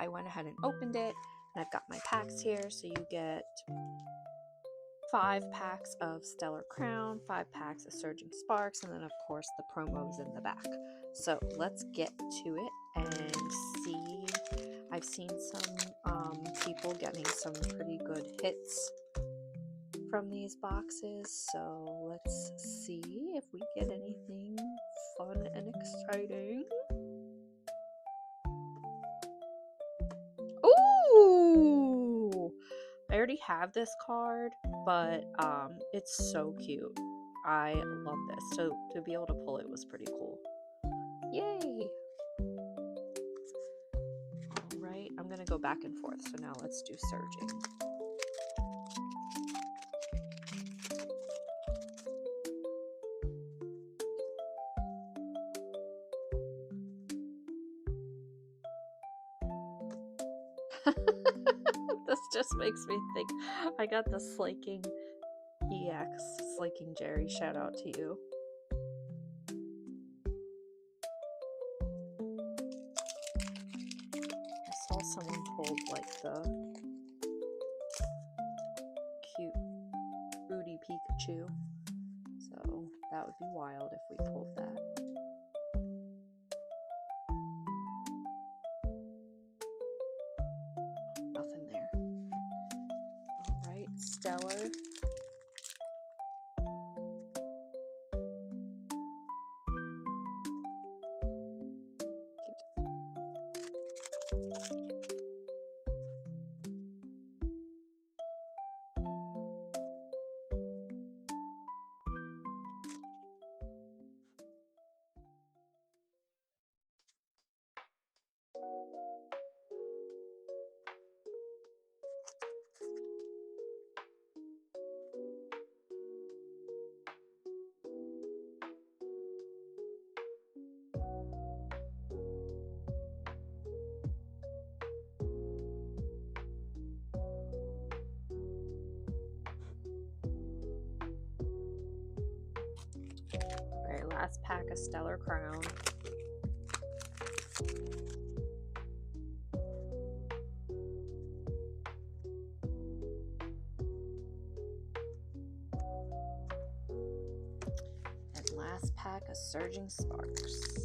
I went ahead and opened it, and I've got my packs here. So you get 5 packs of Stellar Crown, 5 packs of Surging Sparks, and then of course the promos in the back. So let's get to it and see. I've seen some people getting some pretty good hits from these boxes, so let's see if we get anything fun and exciting. Ooh! I already have this card, but it's so cute. I love this. So to be able to pull it was pretty cool. Yay! Alright, I'm gonna go back and forth, so now let's do Surging. This just makes me think. I got the Slaking EX, Slaking Jerry, shout out to you. I saw someone pulled like the cute Rudy Pikachu, so that would be wild if we pulled that. Nothing there. Alright, Stellar. Alright, last pack of Stellar Crown. And last pack of Surging Sparks.